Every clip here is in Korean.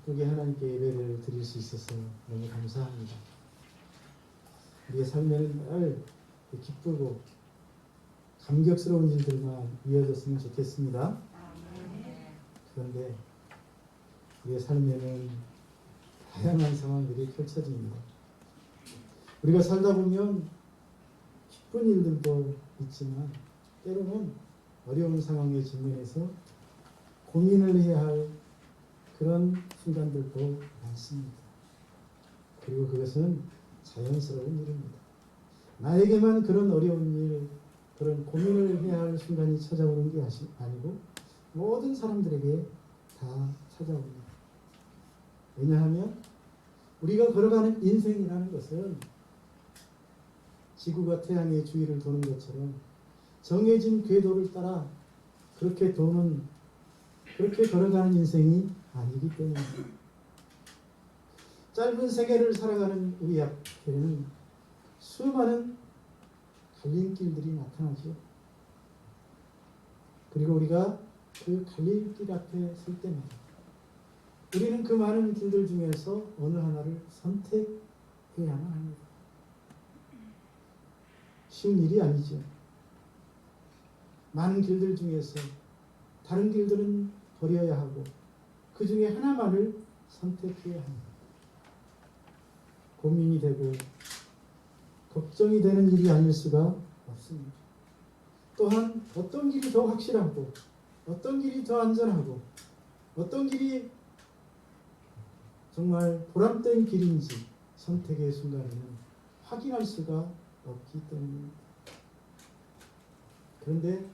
기쁘게 하나님께 예배를 드릴 수 있어서 너무 감사합니다. 우리의 삶에는 늘 기쁘고 감격스러운 일들만 이어졌으면 좋겠습니다. 그런데 우리의 삶에는 다양한 상황들이 펼쳐집니다. 우리가 살다 보면 기쁜 일들도 있지만 때로는 어려운 상황에 직면해서 고민을 해야 할 그런 순간들도 많습니다. 그리고 그것은 자연스러운 일입니다. 나에게만 그런 어려운 일, 그런 고민을 해야 할 순간이 찾아오는 게 아니고 모든 사람들에게 다 찾아옵니다. 왜냐하면 우리가 걸어가는 인생이라는 것은 지구가 태양의 주위를 도는 것처럼 정해진 궤도를 따라 그렇게 걸어가는 인생이 아니기 때문입니다. 짧은 세계를 살아가는 우리 앞에는 수많은 갈림길들이 나타나죠. 그리고 우리가 그 갈림길 앞에 설 때마다 우리는 그 많은 길들 중에서 어느 하나를 선택해야만 합니다. 쉬운 일이 아니죠. 많은 길들 중에서 다른 길들은 버려야 하고 그 중에 하나만을 선택해야 합니다. 고민이 되고 걱정이 되는 일이 아닐 수가 없습니다. 또한 어떤 길이 더 확실하고 어떤 길이 더 안전하고 어떤 길이 정말 보람된 길인지 선택의 순간에는 확인할 수가 없기 때문입니다. 그런데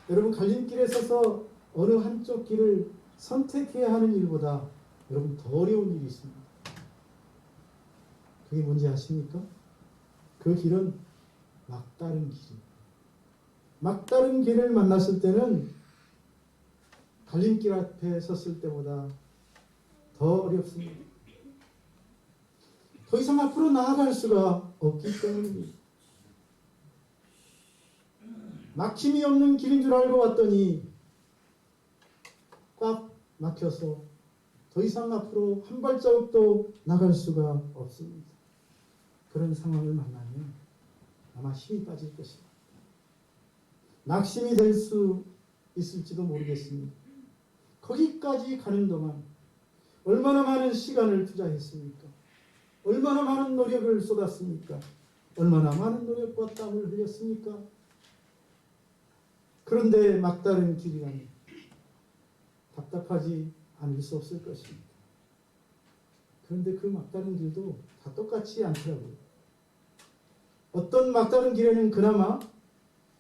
여러분 갈림길에 서서 어느 한쪽 길을 선택해야 하는 일보다 여러분 더 어려운 일이 있습니다. 그게 뭔지 아십니까? 그 길은 막다른 길입니다. 막다른 길을 만났을 때는 갈림길 앞에 섰을 때보다 더 어렵습니다. 더 이상 앞으로 나아갈 수가 없기 때문입니다. 막힘이 없는 길인 줄 알고 왔더니 꽉 막혀서 더 이상 앞으로 한 발자국도 나갈 수가 없습니다. 그런 상황을 만나면 아마 힘이 빠질 것입니다. 낙심이 될 수 있을지도 모르겠습니다. 거기까지 가는 동안 얼마나 많은 시간을 투자했습니까? 얼마나 많은 노력을 쏟았습니까? 얼마나 많은 노력과 땀을 흘렸습니까? 그런데 막다른 길이라니 답답하지 않을 수 없을 것입니다. 그런데 그 막다른 길도 다 똑같지 않더라고요. 어떤 막다른 길에는 그나마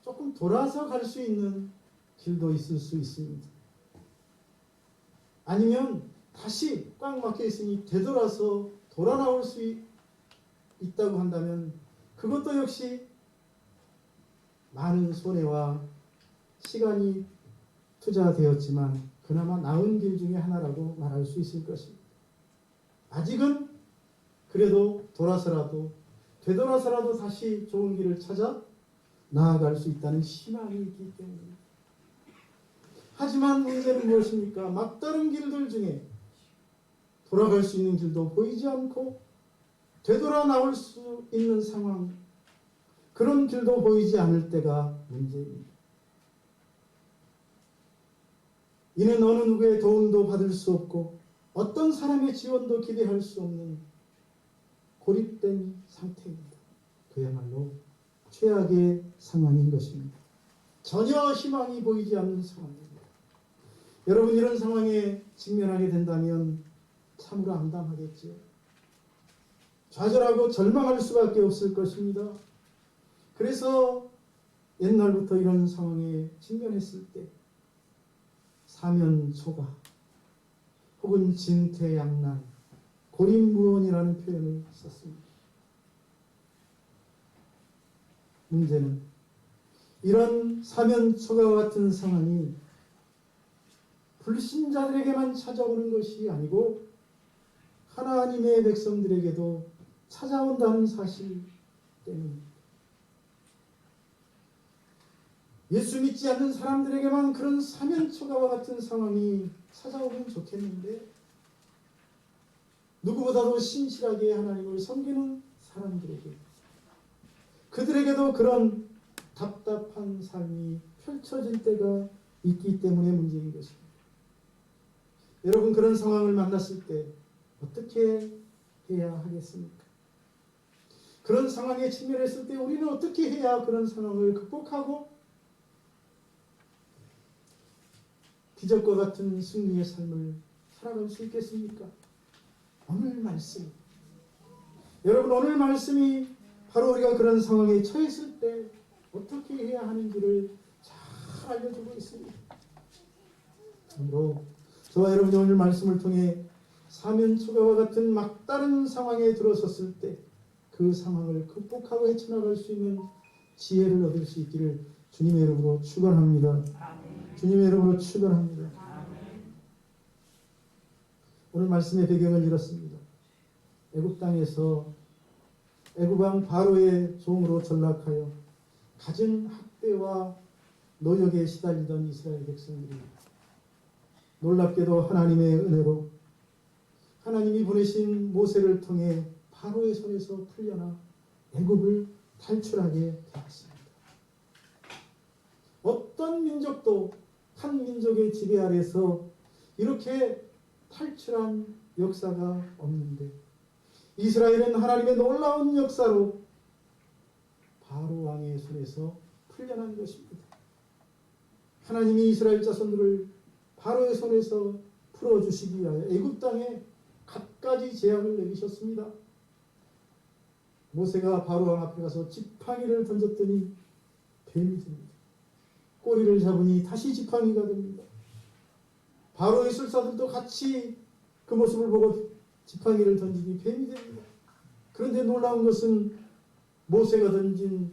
조금 돌아서 갈 수 있는 길도 있을 수 있습니다. 아니면 다시 꽉 막혀 있으니 되돌아서 돌아 나올 수 있다고 한다면 그것도 역시 많은 손해와 시간이 투자되었지만 그나마 나은 길 중에 하나라고 말할 수 있을 것입니다. 아직은 그래도 되돌아서라도 다시 좋은 길을 찾아 나아갈 수 있다는 희망이 있기 때문입니다. 하지만 문제는 무엇입니까? 막다른 길들 중에 돌아갈 수 있는 길도 보이지 않고 되돌아 나올 수 있는 상황, 그런 길도 보이지 않을 때가 문제입니다. 이는 어느 누구의 도움도 받을 수 없고 어떤 사람의 지원도 기대할 수 없는 고립된 상태입니다. 그야말로 최악의 상황인 것입니다. 전혀 희망이 보이지 않는 상황입니다. 여러분 이런 상황에 직면하게 된다면 참으로 암담하겠지요. 좌절하고 절망할 수밖에 없을 것입니다. 그래서 옛날부터 이런 상황에 직면했을 때 사면초가 혹은 진퇴양난, 고립무원이라는 표현을 썼습니다. 문제는 이런 사면초가 같은 상황이 불신자들에게만 찾아오는 것이 아니고 하나님의 백성들에게도 찾아온다는 사실 때문입니다. 예수 믿지 않는 사람들에게만 그런 사면초가와 같은 상황이 찾아오면 좋겠는데 누구보다도 신실하게 하나님을 섬기는 사람들에게, 그들에게도 그런 답답한 삶이 펼쳐질 때가 있기 때문에 문제인 것입니다. 여러분, 그런 상황을 만났을 때 어떻게 해야 하겠습니까? 그런 상황에 직면했을 때 우리는 어떻게 해야 그런 상황을 극복하고 기적과 같은 승리의 삶을 살아갈 수 있겠습니까? 오늘 말씀, 여러분, 오늘 말씀이 바로 우리가 그런 상황에 처했을 때 어떻게 해야 하는지를 잘 알려주고 있습니다. 그러므로 저와 여러분이 오늘 말씀을 통해 사면초가와 같은 막다른 상황에 들어섰을 때 그 상황을 극복하고 헤쳐나갈 수 있는 지혜를 얻을 수 있기를 주님의 이름으로 축원합니다. 주님의 이름으로 축원합니다. 오늘 말씀의 배경은 이렇습니다. 애굽 땅에서 애굽 왕 바로의 종으로 전락하여 갖은 학대와 노역에 시달리던 이스라엘 백성들이 놀랍게도 하나님의 은혜로 하나님이 보내신 모세를 통해 바로의 손에서 풀려나 애굽을 탈출하게 되었습니다. 어떤 민족도 한 민족의 지배 아래서 이렇게 탈출한 역사가 없는데 이스라엘은 하나님의 놀라운 역사로 바로 왕의 손에서 풀려난 것입니다. 하나님이 이스라엘 자손들을 바로의 손에서 풀어주시기 위하여 애굽 땅에 갖가지 재앙을 내리셨습니다. 모세가 바로 왕 앞에 가서 지팡이를 던졌더니 뱀이 됩니다. 꼬리를 잡으니 다시 지팡이가 됩니다. 바로의 술사들도 같이 그 모습을 보고 지팡이를 던지니 뱀이 됩니다. 그런데 놀라운 것은 모세가 던진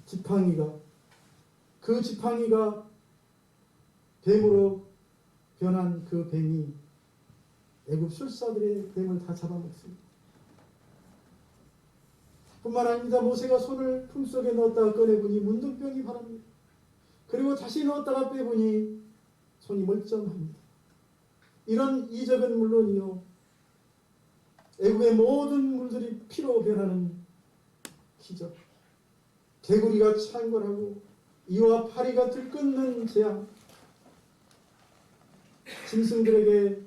지팡이가, 그 지팡이가 뱀으로 변한 그 뱀이 애굽 술사들의 뱀을 다 잡아먹습니다. 뿐만 아닙니다. 모세가 손을 품속에 넣었다가 꺼내보니 문둥병이 바랍니다. 그리고 다시 넣었다가 빼보니 손이 멀쩡합니다. 이런 이적은 물론이요, 애굽의 모든 물들이 피로 변하는 기적, 개구리가 창궐하고 이와 파리가 들끓는 재앙, 짐승들에게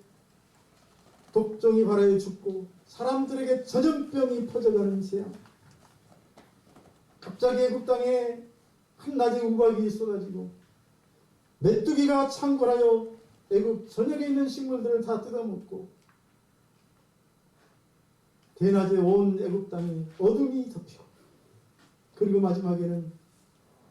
독종이 발하여 죽고 사람들에게 전염병이 퍼져가는 재앙, 갑자기 애굽 땅에 한낮에 우박이 있어가지고 메뚜기가 창궐하여 애굽 전역에 있는 식물들을 다 뜯어먹고 대낮에 온 애굽 땅에 어둠이 덮이고, 그리고 마지막에는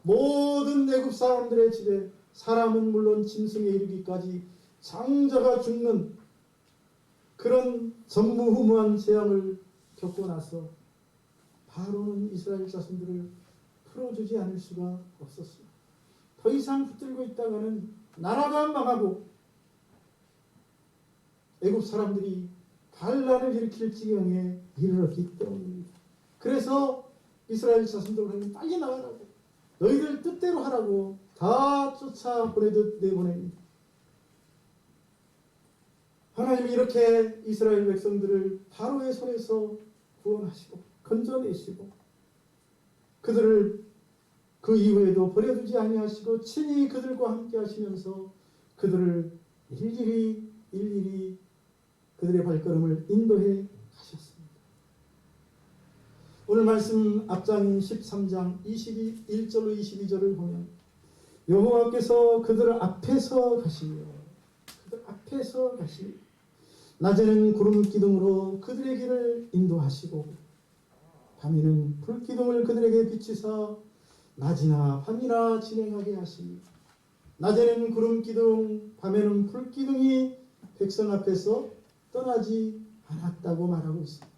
모든 애굽 사람들의 집에 사람은 물론 짐승에 이르기까지 장자가 죽는 그런 전무후무한 재앙을 겪고 나서 바로는 이스라엘 자손들을 풀어주지 않을 수가 없었습니다. 더 이상 붙들고 있다가는 나라가 망하고 애굽 사람들이 반란을 일으킬 지경에 이르렀기 때문입니다. 그래서 이스라엘 자손들을 빨리 나가라고, 너희들 뜻대로 하라고 다 쫓아 보내듯 내보냅니다. 하나님이 이렇게 이스라엘 백성들을 바로의 손에서 구원하시고 건져내시고 그들을 그 이후에도 버려두지 아니하시고 친히 그들과 함께 하시면서 그들을 일일이 그들의 발걸음을 인도해 가셨습니다. 오늘 말씀 앞장인 13장 1절로 22절을 보면 여호와께서 그들 앞에서 가시며 낮에는 구름 기둥으로 그들의 길을 인도하시고 밤에는 불 기둥을 그들에게 비추사 낮이나 밤이나 진행하게 하시니 낮에는 구름 기둥, 밤에는 불 기둥이 백성 앞에서 떠나지 않았다고 말하고 있습니다.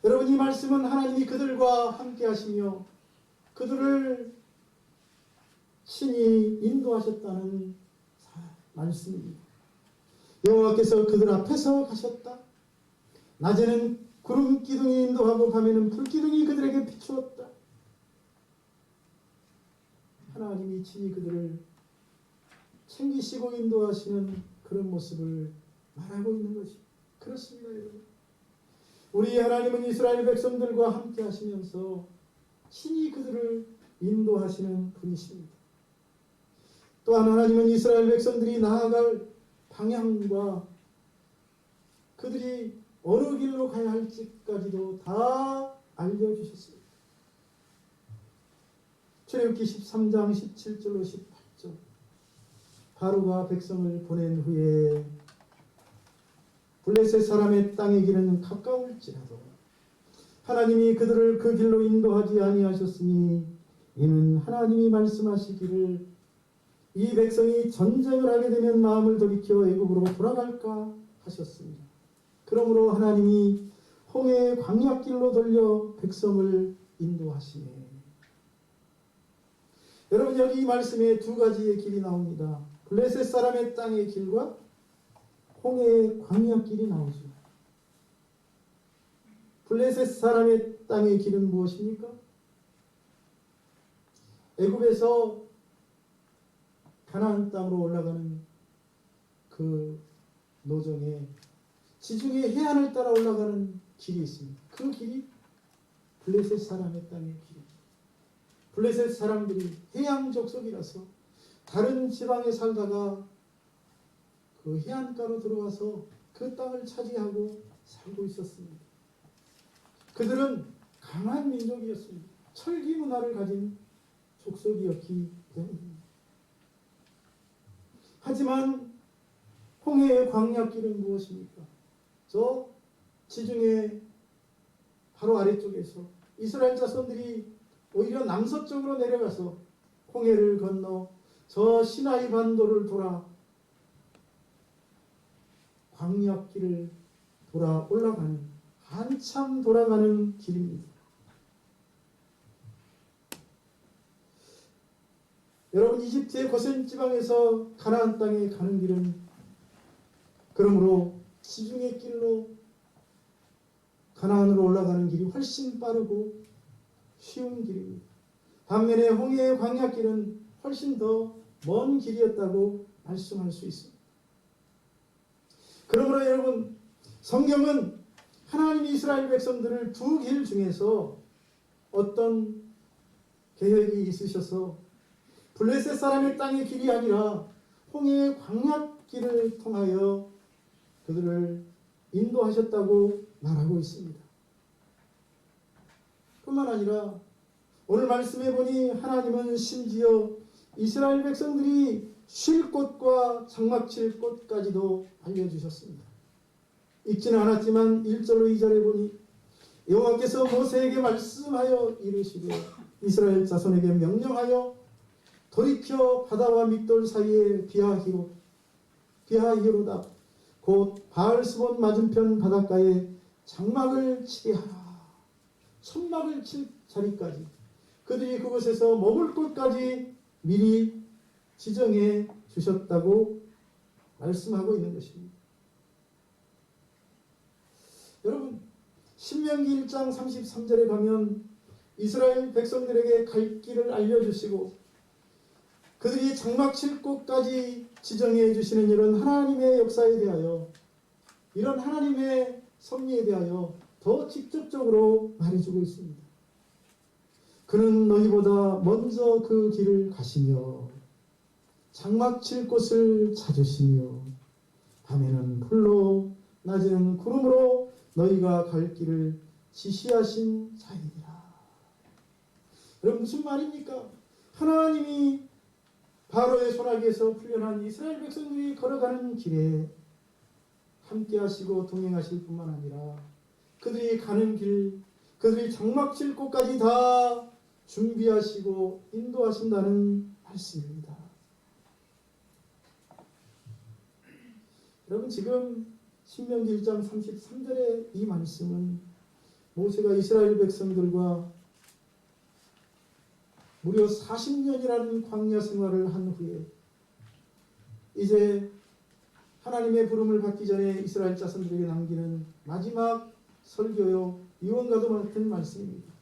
여러분, 이 말씀은 하나님이 그들과 함께 하시며 그들을 친히 인도하셨다는 말씀입니다. 여호와께서 그들 앞에서 가셨다. 낮에는 구름 기둥이 인도하고 밤에는 불 기둥이 그들에게 비추었다. 하나님이 친히 그들을 챙기시고 인도하시는 그런 모습을 말하고 있는 것입니다. 그렇습니다, 여러분. 우리 하나님은 이스라엘 백성들과 함께 하시면서 친히 그들을 인도하시는 분이십니다. 또한 하나님은 이스라엘 백성들이 나아갈 방향과 그들이 어느 길로 가야 할지까지도 다 알려주셨습니다. 출애굽기 13장 17절로 18절. 바로가 백성을 보낸 후에 블레셋 사람의 땅의 길은 가까울지라도 하나님이 그들을 그 길로 인도하지 아니하셨으니 이는 하나님이 말씀하시기를 이 백성이 전쟁을 하게 되면 마음을 돌이켜 애굽으로 돌아갈까 하셨습니다. 그러므로 하나님이 홍해의 광야길로 돌려 백성을 인도하시네. 여러분, 여기 이 말씀에 두 가지의 길이 나옵니다. 블레셋 사람의 땅의 길과 홍해의 광야길이 나오죠. 블레셋 사람의 땅의 길은 무엇입니까? 애굽에서 가나안 땅으로 올라가는 그 노정에 지중해 해안을 따라 올라가는 길이 있습니다. 그 길이 블레셋 사람의 땅의 길입니다. 블레셋 사람들이 해양 족속이라서 다른 지방에 살다가 그 해안가로 들어와서 그 땅을 차지하고 살고 있었습니다. 그들은 강한 민족이었습니다. 철기 문화를 가진 족속이었기 때문입니다. 하지만 홍해의 광야길은 무엇입니까? 저 지중해 바로 아래쪽에서 이스라엘 자손들이 오히려 남서쪽으로 내려가서 홍해를 건너 저 시나이 반도를 돌아 광야길을 돌아 올라가는, 한참 돌아가는 길입니다. 여러분, 이집트의 고센 지방에서 가나안 땅에 가는 길은 그러므로 지중해 길로 가나안으로 올라가는 길이 훨씬 빠르고 쉬운 길입니다. 반면에 홍해의 광야길은 훨씬 더 먼 길이었다고 말씀할 수 있습니다. 그러므로 여러분, 성경은 하나님이 이스라엘 백성들을 두 길 중에서 어떤 계획이 있으셔서 블레셋 사람의 땅의 길이 아니라 홍해의 광야길을 통하여 그들을 인도하셨다고 말하고 있습니다. 뿐만 아니라 오늘 말씀해 보니 하나님은 심지어 이스라엘 백성들이 쉴 곳과 장막 칠 곳까지도 알려주셨습니다. 읽지는 않았지만 1절로 2절에 보니 여호와께서 모세에게 말씀하여 이르시되 이스라엘 자손에게 명령하여 돌이켜 바다와 믹돌 사이에 비하히로다 곧 바알스본 맞은편 바닷가에 장막을 치게 하라. 천막을 칠 자리까지 그들이 그곳에서 머물 곳까지 미리 지정해 주셨다고 말씀하고 있는 것입니다. 여러분, 신명기 1장 33절에 가면 이스라엘 백성들에게 갈 길을 알려주시고 그들이 장막 칠 곳까지 지정해 주시는 이런 하나님의 역사에 대하여, 이런 하나님의 섭리에 대하여 더 직접적으로 말해주고 있습니다. 그는 너희보다 먼저 그 길을 가시며 장막 칠 곳을 찾으시며 밤에는 불로 낮에는 구름으로 너희가 갈 길을 지시하신 자이니라. 여러분, 무슨 말입니까? 하나님이 바로의 손아귀에서 풀려난 이스라엘 백성들이 걸어가는 길에 함께 하시고 동행하실 뿐만 아니라 그들이 가는 길, 그들이 장막 칠 곳까지 다 준비하시고 인도하신다는 말씀입니다. 여러분, 지금 신명기 1장 33절의 이 말씀은 모세가 이스라엘 백성들과 무려 40년이라는 광야 생활을 한 후에 이제 하나님의 부름을 받기 전에 이스라엘 자손들에게 남기는 마지막 설교요 유언과도 같은 말씀입니다.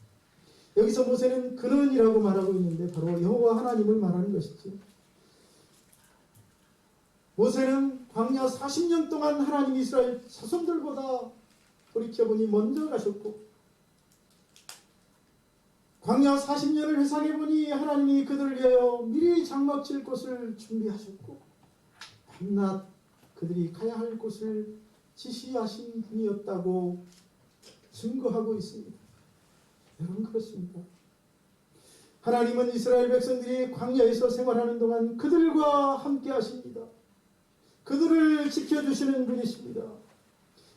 여기서 모세는 그는이라고 말하고 있는데 바로 여호와 하나님을 말하는 것이죠. 모세는 광야 40년 동안 하나님 이스라엘 자손들보다 돌이켜보니 먼저 가셨고, 광야 40년을 회상해보니 하나님이 그들을 위하여 미리 장막 칠 곳을 준비하셨고, 밤낮 그들이 가야 할 곳을 지시하신 분이었다고 증거하고 있습니다. 여러분, 그렇습니다. 하나님은 이스라엘 백성들이 광야에서 생활하는 동안 그들과 함께 하십니다. 그들을 지켜주시는 분이십니다.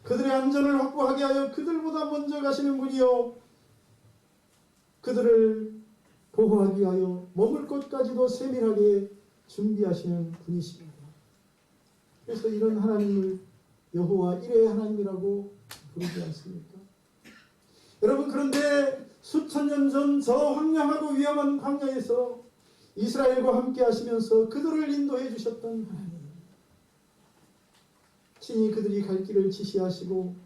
그들의 안전을 확보하게 하여 그들보다 먼저 가시는 분이요, 그들을 보호하기 위하여 머물 곳까지도 세밀하게 준비하시는 분이십니다. 그래서 이런 하나님을 여호와 이레의 하나님이라고 부르지 않습니까? 여러분, 그런데 수천 년 전 저 황량하고 위험한 광야에서 이스라엘과 함께 하시면서 그들을 인도해 주셨던 하나님, 친히 그들이 갈 길을 지시하시고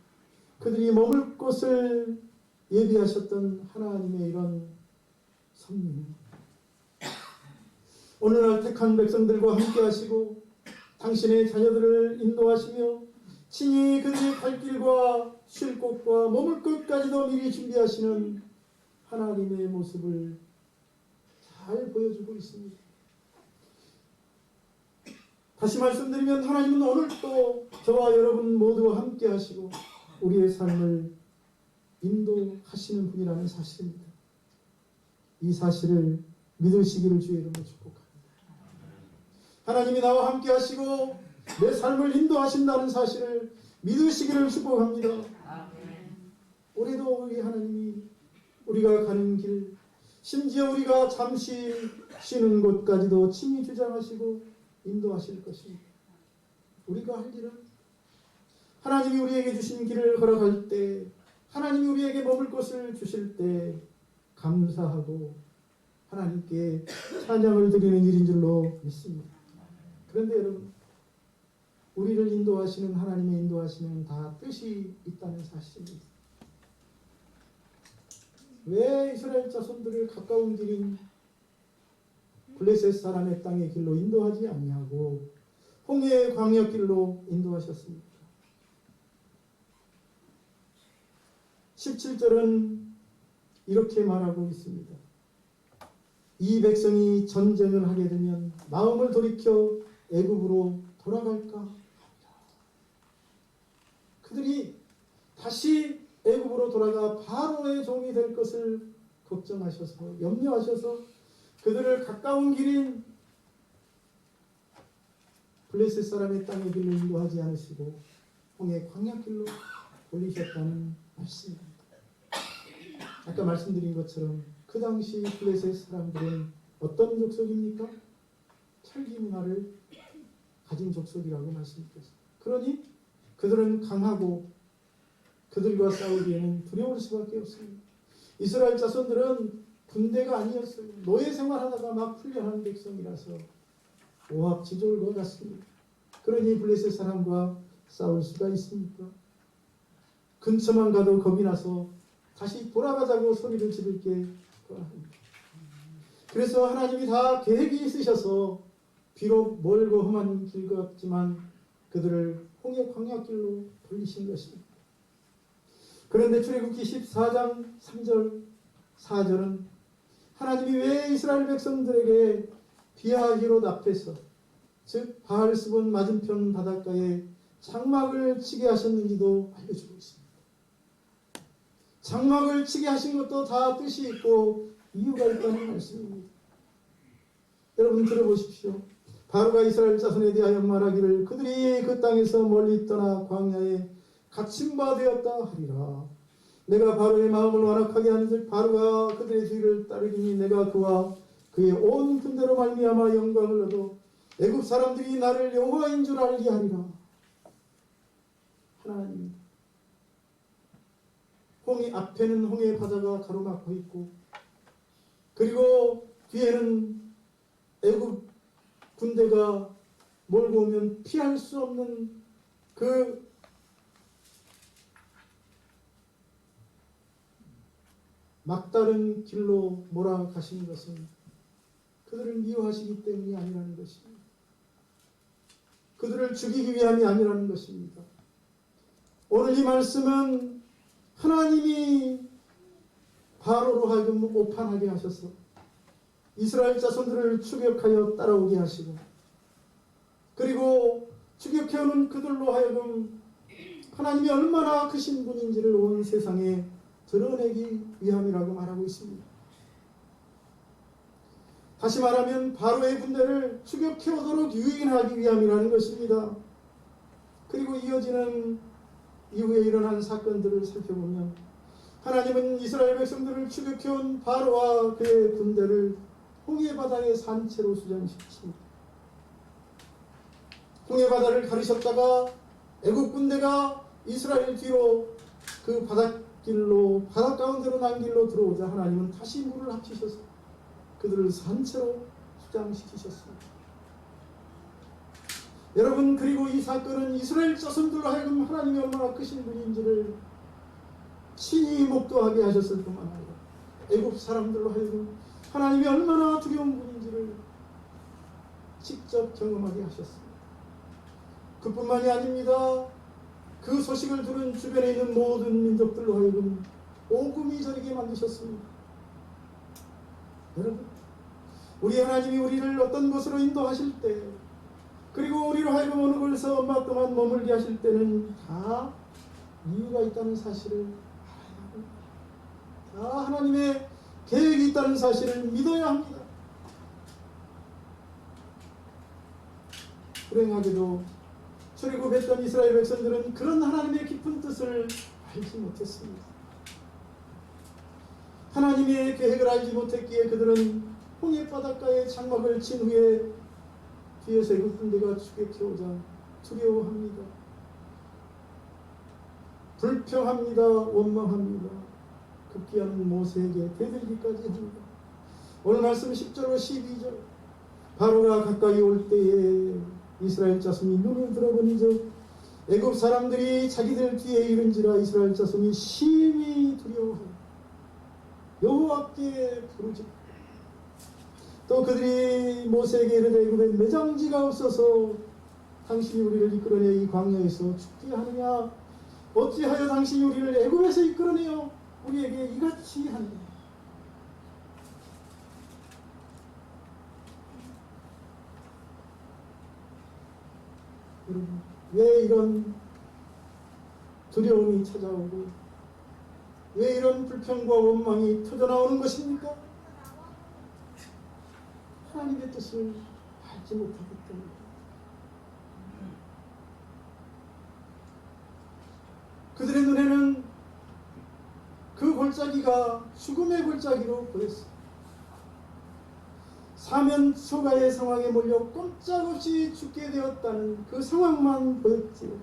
그들이 머물 곳을 예비하셨던 하나님의 이런 섭리, 오늘날 택한 백성들과 함께 하시고 당신의 자녀들을 인도하시며 친히 그들의 갈 길과 쉴 곳과 머물 곳까지도 미리 준비하시는 하나님의 모습을 잘 보여주고 있습니다. 다시 말씀드리면 하나님은 오늘도 저와 여러분 모두와 함께 하시고 우리의 삶을 인도하시는 분이라는 사실입니다. 이 사실을 믿으시기를 주의 이름으로 축복합니다. 하나님이 나와 함께 하시고 내 삶을 인도하신다는 사실을 믿으시기를 축복합니다. 올해도 우리 하나님이 우리가 가는 길, 심지어 우리가 잠시 쉬는 곳까지도 친히 주장하시고 인도하실 것입니다. 우리가 할 일은 하나님이 우리에게 주신 길을 걸어갈 때, 하나님이 우리에게 머물 곳을 주실 때 감사하고 하나님께 찬양을 드리는 일인 줄로 믿습니다. 그런데 여러분, 우리를 인도하시는 하나님의 인도하시는 다 뜻이 있다는 사실입니다. 왜 이스라엘 자손들을 가까운 길인 블레셋 사람의 땅의 길로 인도하지 아니하고 홍해의 광야 길로 인도하셨습니까? 17절은 이렇게 말하고 있습니다. 이 백성이 전쟁을 하게 되면 마음을 돌이켜 애굽으로 돌아갈까? 그들이 다시 애굽으로 돌아가 바로의 종이 될 것을 걱정하셔서 염려하셔서 그들을 가까운 길인 블레셋 사람의 땅의 길로 인도하지 않으시고 홍해 광야길로 올리셨다는 말씀입니다. 아까 말씀드린 것처럼 그 당시 블레셋 사람들은 어떤 족속입니까? 철기 문화를 가진 족속이라고 말씀드렸습니다. 그러니 그들은 강하고 그들과 싸우기에는 두려울 수밖에 없습니다. 이스라엘 자손들은 군대가 아니었어요. 노예 생활하다가 막 훈련한 백성이라서 오합지졸 것 같습니다. 그러니 블레셋 사람과 싸울 수가 있습니까? 근처만 가도 겁이 나서 다시 돌아가자고 소리를 지를 게 합니다. 그래서 하나님이 다 계획이 있으셔서 비록 멀고 험한 길 같지만 그들을 홍해 광야길로 돌리신 것입니다. 그런데 출애굽기 14장 3절 4절은 하나님이 왜 이스라엘 백성들에게 비하히롯 앞에서, 즉 바알스본 맞은편 바닷가에 장막을 치게 하셨는지도 알려주고 있습니다. 장막을 치게 하신 것도 다 뜻이 있고 이유가 있다는 말씀입니다. 여러분 들어보십시오. 바로가 이스라엘 자손에 대하여 말하기를 그들이 그 땅에서 멀리 떠나 광야에 갇힌 바 되었다 하리라. 내가 바로의 마음을 완악하게 하는즉 바로가 그들의 뒤를 따르리니 내가 그와 그의 온 군대로 말미암아 영광을 얻어 애굽 사람들이 나를 여호와인 줄 알게 하리라. 하나님, 홍해 앞에는 홍해 바다가 가로막고 있고 그리고 뒤에는 애굽 군대가 몰고 오면 피할 수 없는 그 막다른 길로 몰아가시는 것은 그들을 미워하시기 때문이 아니라는 것입니다. 그들을 죽이기 위함이 아니라는 것입니다. 오늘 이 말씀은 하나님이 바로로 하여금 오판하게 하셔서 이스라엘 자손들을 추격하여 따라오게 하시고, 그리고 추격해오는 그들로 하여금 하나님이 얼마나 크신 분인지를 온 세상에 드러내기 위함이라고 말하고 있습니다. 다시 말하면 바로의 군대를 추격해오도록 유인하기 위함이라는 것입니다. 그리고 이어지는 이후에 일어난 사건들을 살펴보면 하나님은 이스라엘 백성들을 추격해온 바로와 그의 군대를 홍해바다의 산채로 수장시키십니다. 홍해바다를 가르셨다가 애국 군대가 이스라엘 뒤로 그 바닷 가운데로 난 길로 들어오자 하나님은 다시 물을 합치셔서 그들을 산채로 수장시키셨습니다. 여러분, 그리고 이 사건은 이스라엘 자손들로 하여금 하나님이 얼마나 크신 분인지를 친히 목도하게 하셨을 뿐만 아니라 애국 사람들로 하여금 하나님이 얼마나 두려운 분인지를 직접 경험하게 하셨습니다. 그뿐만이 아닙니다. 그 소식을 들은 주변에 있는 모든 민족들로 하여금 오금이 저리게 만드셨습니다. 여러분, 우리 하나님이 우리를 어떤 곳으로 인도하실 때, 그리고 우리로 하여금 어느 곳에서 얼마 동안 머물게 하실 때는 다 이유가 있다는 사실을 알아야 합니다. 다 하나님의 계획이 있다는 사실을 믿어야 합니다. 불행하게도 출애굽했던 이스라엘 백성들은 그런 하나님의 깊은 뜻을 알지 못했습니다. 하나님의 계획을 알지 못했기에 그들은 홍해바닷가에 장막을 친 후에 뒤에서 애국 군대가 추격해오자 두려워합니다. 불평합니다. 원망합니다. 급기야는 모세에게 대들기까지 합니다. 오늘 말씀 10절로 12절, 바로가 가까이 올 때에 이스라엘 자손이 눈을 들어보니즉 애굽 사람들이 자기들 뒤에 이른지라 이스라엘 자손이 심히 두려워하여 여호와께 부르짖고, 또 그들이 모세에게 이르되 애굽에 매장지가 없어서 당신이 우리를 이끌어내 이 광야에서 죽게 하느냐? 어찌하여 당신이 우리를 애굽에서 이끌어내어 우리에게 이같이 하느냐? 여러분, 왜 이런 두려움이 찾아오고 왜 이런 불평과 원망이 터져나오는 것입니까? 하나님의 뜻을 알지 못하기 때문입니다. 그들의 눈에는 그 골짜기가 죽음의 골짜기로 보였습니다. 사면 초가의 상황에 몰려 꼼짝없이 죽게 되었다는 그 상황만 보였지요.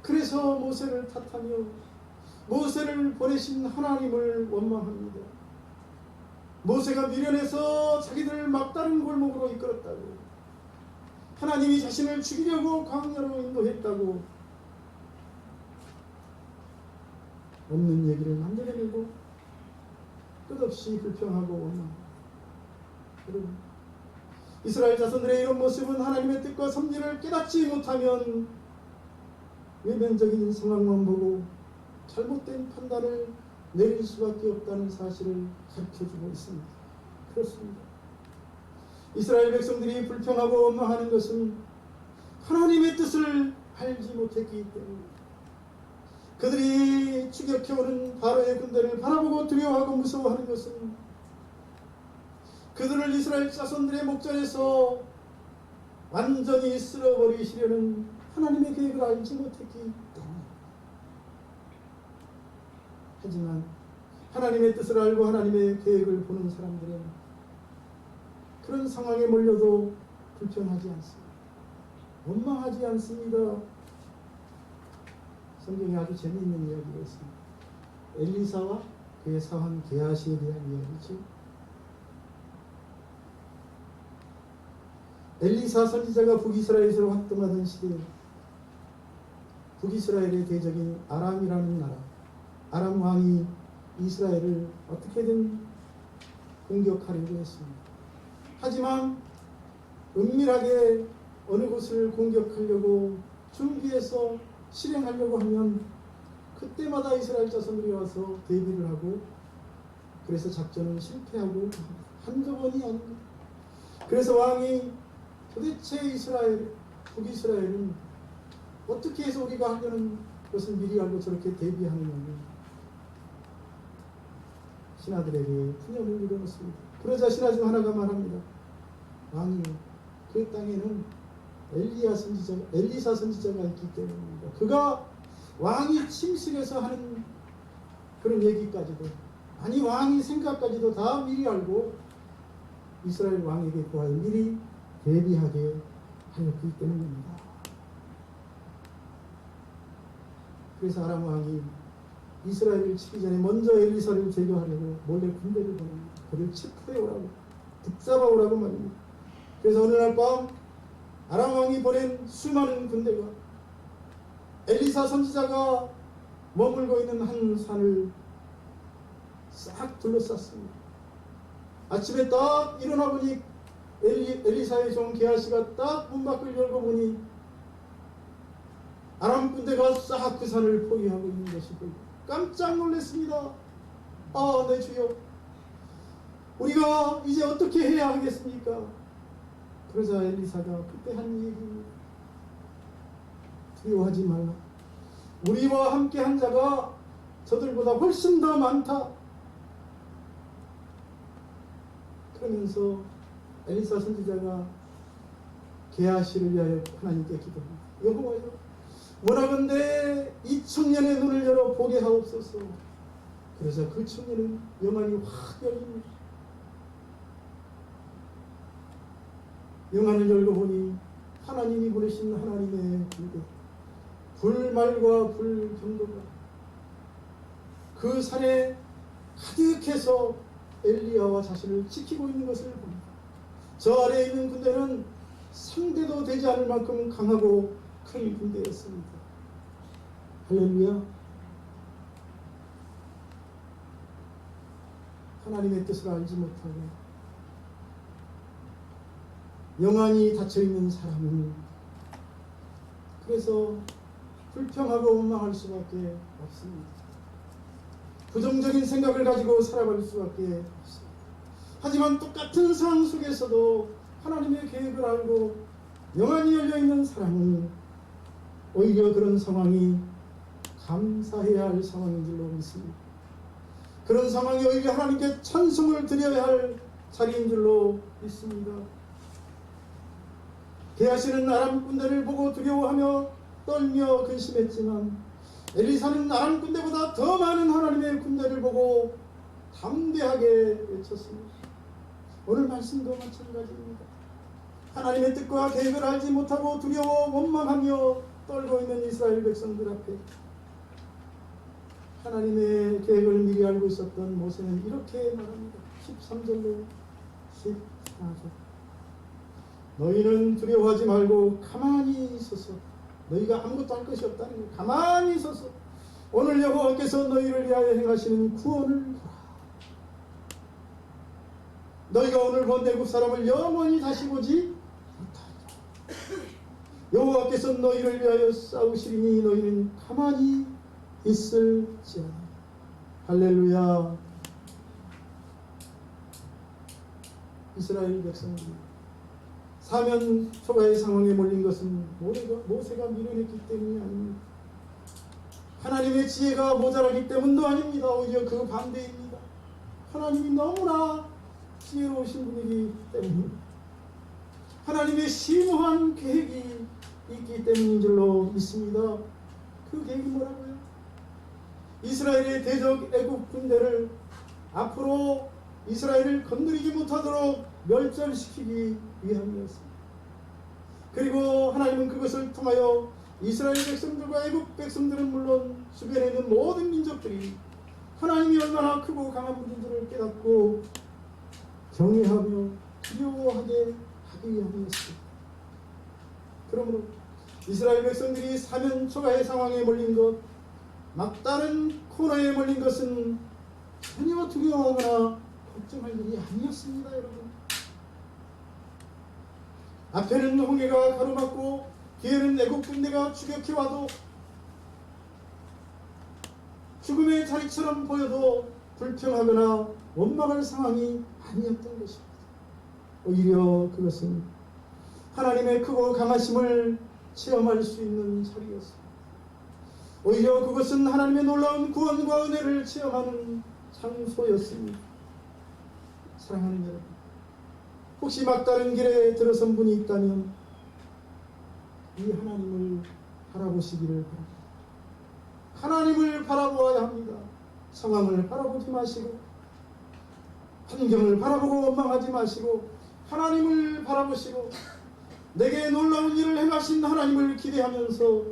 그래서 모세를 탓하며 모세를 보내신 하나님을 원망합니다. 모세가 미련해서 자기들을 막다른 골목으로 이끌었다고, 하나님이 자신을 죽이려고 광야로 인도했다고 없는 얘기를 만들어내고 끝없이 불평하고 원망합니다. 여러분, 이스라엘 자손들의 이런 모습은 하나님의 뜻과 섭리를 깨닫지 못하면 외면적인 상황만 보고 잘못된 판단을 내릴 수밖에 없다는 사실을 가르쳐주고 있습니다. 그렇습니다. 이스라엘 백성들이 불평하고 원망하는 것은 하나님의 뜻을 알지 못했기 때문입니다. 그들이 추격해오는 바로의 군대를 바라보고 두려워하고 무서워하는 것은 그들을 이스라엘 자손들의 목전에서 완전히 쓸어버리시려는 하나님의 계획을 알지 못했기 때문입니다. 하지만 하나님의 뜻을 알고 하나님의 계획을 보는 사람들은 그런 상황에 몰려도 불평하지 않습니다. 원망하지 않습니다. 성경에 아주 재미있는 이야기가 있습니다. 엘리사와 그의 사환 게하시에 대한 이야기죠. 엘리사 선지자가 북이스라엘에서 활동하던 시대에 북이스라엘의 대적인 아람이라는 나라, 아람 왕이 이스라엘을 어떻게든 공격하려고 했습니다. 하지만 은밀하게 어느 곳을 공격하려고 준비해서 실행하려고 하면 그때마다 이스라엘 자손들이 와서 대비를 하고 그래서 작전은 실패하고 한두 번이 아닙니다. 그래서 왕이 도대체 북이스라엘은 어떻게 해서 우리가 하려는 것을 미리 알고 저렇게 대비하느냐고 신하들에게 푸념을 물어놓습니다. 그러자 신하 중 하나가 말합니다. 왕이요, 그 땅에는 엘리사 선지자가 있기 때문입니다. 그가 왕이 침실에서 하는 그런 얘기까지도, 아니 왕이 생각까지도 다 미리 알고 이스라엘 왕에게 구하여 미리 대비하게 하였기 때문입니다. 그래서 아람 왕이 이스라엘을 치기 전에 먼저 엘리사를 제거하려고 몰래 군대를 보냅니다. 그를 체포해오라고, 붙잡아오라고 말입니다. 그래서 어느 날 밤 아람 왕이 보낸 수많은 군대가 엘리사 선지자가 머물고 있는 한 산을 싹 둘러쌌습니다. 아침에 딱 일어나 보니 엘리사의 종 게하시가 딱 문 밖을 열고 보니 아람 군대가 싹 그 산을 포위하고 있는 것이 보이고 깜짝 놀랐습니다. 아, 네 주여, 우리가 이제 어떻게 해야 하겠습니까? 그러자 엘리사가 그때 한 얘기입니다. 두려워하지 말라. 우리와 함께 한 자가 저들보다 훨씬 더 많다. 그러면서 엘리사 선지자가 게하시를 위하여 하나님께 기도합니다. 여호와여, 원하건대 이 청년의 눈을 열어 보게 하옵소서. 그래서 그 청년은 영안이 확 열립니다. 영안을 열고 보니 하나님이 보내신 하나님의 불교, 불말과 불경도가 그 산에 가득해서 엘리야와 자신을 지키고 있는 것을 봅니다. 저 아래에 있는 군대는 상대도 되지 않을 만큼 강하고 큰 군대였습니다. 할렐루야. 하나님의 뜻을 알지 못하고 영안이 닫혀있는 사람은 그래서 불평하고 원망할 수밖에 없습니다. 부정적인 생각을 가지고 살아갈 수밖에 없습니다. 하지만 똑같은 상황 속에서도 하나님의 계획을 알고 영안이 열려있는 사람은 오히려 그런 상황이 감사해야 할 상황인 줄로 믿습니다. 그런 상황이 오히려 하나님께 찬송을 드려야 할 자리인 줄로 믿습니다. 게하시는 아람 군대를 보고 두려워하며 떨며 근심했지만 엘리사는 아람 군대보다 더 많은 하나님의 군대를 보고 담대하게 외쳤습니다. 오늘 말씀도 마찬가지입니다. 하나님의 뜻과 계획을 알지 못하고 두려워 원망하며 떨고 있는 이스라엘 백성들 앞에 하나님의 계획을 미리 알고 있었던 모세는 이렇게 말합니다. 13절로 14절. 너희는 두려워하지 말고 가만히 있어서, 너희가 아무것도 할 것이 없다는 거예요. 가만히 있어서 오늘 여호와께서 너희를 위하여 행하시는 구원을 보라. 너희가 오늘 본 애굽 사람을 영원히 다시 보지 못하리라. 여호와께서 너희를 위하여 싸우시리니 너희는 가만히 있을지어다. 할렐루야. 이스라엘 백성들 사면 초가의 상황에 몰린 것은 모세가 밀어냈기 때문이 아닙니다. 하나님의 지혜가 모자라기 때문도 아닙니다. 오히려 그 반대입니다. 하나님이 너무나 지혜로우신 분이기 때문입니다. 하나님의 심오한 계획이 있기 때문인 줄로 믿습니다. 그 계획이 뭐라고요? 이스라엘의 대적 애국 군대를 앞으로 이스라엘을 건드리지 못하도록 멸절시키기 위함이었습니다. 그리고 하나님은 그것을 통하여 이스라엘 백성들과 애국 백성들은 물론 주변에 있는 모든 민족들이 하나님이 얼마나 크고 강한 분인 줄을 깨닫고 경외하며 두려워하게 하기 위함이었습니다. 그러므로 이스라엘 백성들이 사면 초가의 상황에 몰린 것, 막다른 코너에 몰린 것은 전혀 두려워하거나 걱정할 일이 아니었습니다. 여러분, 앞에는 홍해가 가로막고 뒤에는 애국 군대가 추격해와도 죽음의 자리처럼 보여도 불평하거나 원망할 상황이 아니었던 것입니다. 오히려 그것은 하나님의 크고 강하심을 체험할 수 있는 자리였습니다. 오히려 그것은 하나님의 놀라운 구원과 은혜를 체험하는 장소였습니다. 사랑하는 여러분, 혹시 막다른 길에 들어선 분이 있다면 이 하나님을 바라보시기를 바랍니다. 하나님을 바라보아야 합니다. 상황을 바라보지 마시고 환경을 바라보고 원망하지 마시고 하나님을 바라보시고 내게 놀라운 일을 행하신 하나님을 기대하면서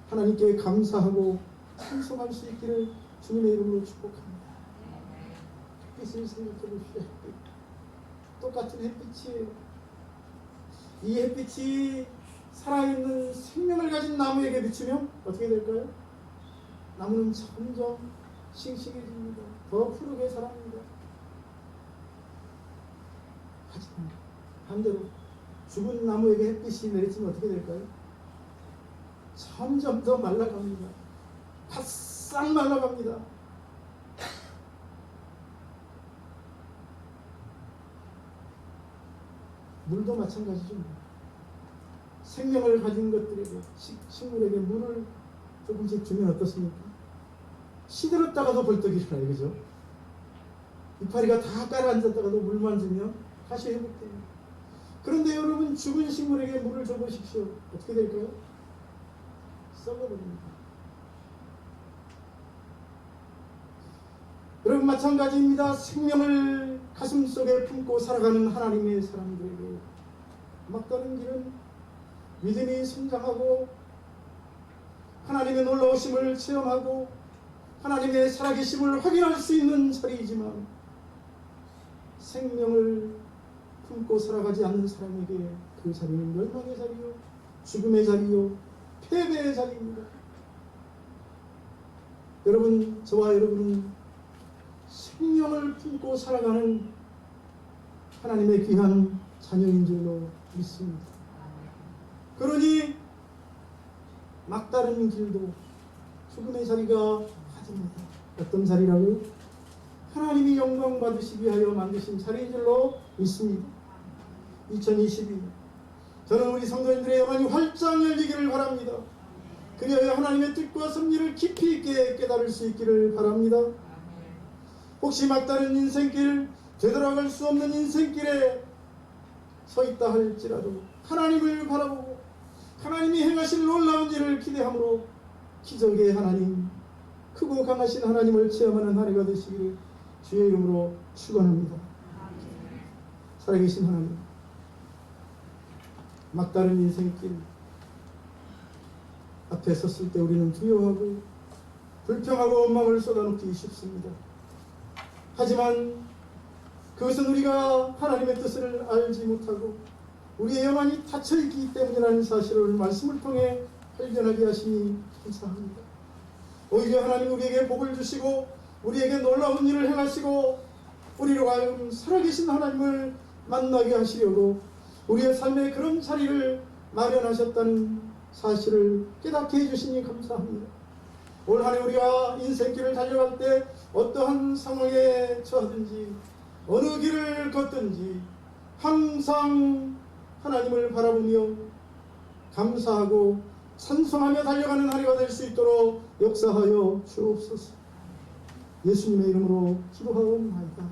하나님께 감사하고 찬송할 수 있기를 주님의 이름으로 축복합니다. 햇빛을 생각해 보십시오. 똑같은 햇빛이에요. 이 햇빛이 살아있는 생명을 가진 나무에게 비추면 어떻게 될까요? 나무는 점점 싱싱해집니다. 더 푸르게 자랍니다. 하지만 반대로 죽은 나무에게 햇빛이 내리치면 어떻게 될까요? 점점 더 말라갑니다. 바싹 말라갑니다. 물도 마찬가지죠. 생명을 가진 것들에게, 식물에게 물을 조금씩 주면 어떻습니까? 시들었다가도 벌떡 일어나요. 그죠? 이파리가 다 가라앉았다가도 물만 주면 다시 회복됩니다. 그런데 여러분, 죽은 식물에게 물을 줘보십시오. 어떻게 될까요? 썩어버립니다. 여러분, 마찬가지입니다. 생명을 가슴속에 품고 살아가는 하나님의 사람들에게 막다른 길은 믿음이 성장하고 하나님의 놀라우심을 체험하고 하나님의 살아계심을 확인할 수 있는 자리이지만 생명을 품고 살아가지 않는 사람에게 그 자리는 멸망의 자리요, 죽음의 자리요, 패배의 자리입니다. 여러분, 저와 여러분은 생명을 품고 살아가는 하나님의 귀한 자녀인 줄로 믿습니다. 그러니 막다른 길도 죽음의 자리가 가집니다. 어떤 자리라고요? 하나님이 영광 받으시기 위하여 만드신 자리인 줄로 믿습니다. 2022년 저는 우리 성도님들의 영혼이 활짝 열리기를 바랍니다. 그리하여 하나님의 뜻과 섭리를 깊이 있게 깨달을 수 있기를 바랍니다. 혹시 막다른 인생길, 되돌아갈 수 없는 인생길에 서 있다 할지라도 하나님을 바라보고 하나님이 행하실 놀라운 일을 기대함으로 기적의 하나님, 크고 강하신 하나님을 체험하는 한 해가 되시기를 주의 이름으로 축원합니다. 살아계신 하나님, 막다른 인생길 앞에 섰을 때 우리는 두려워하고 불평하고 원망을 쏟아놓기 쉽습니다. 하지만 그것은 우리가 하나님의 뜻을 알지 못하고 우리의 영혼이 닫혀있기 때문이라는 사실을 말씀을 통해 발견하게 하시니 감사합니다. 오히려 하나님 우리에게 복을 주시고 우리에게 놀라운 일을 행하시고 우리로 하여금 살아계신 하나님을 만나게 하시려고 우리의 삶에 그런 자리를 마련하셨다는 사실을 깨닫게 해주시니 감사합니다. 올 한 해 우리가 인생길을 달려갈 때 어떠한 상황에 처하든지 어느 길을 걷든지 항상 하나님을 바라보며 감사하고 찬송하며 달려가는 한 해가 될 수 있도록 역사하여 주옵소서. 예수님의 이름으로 기도하옵나이다.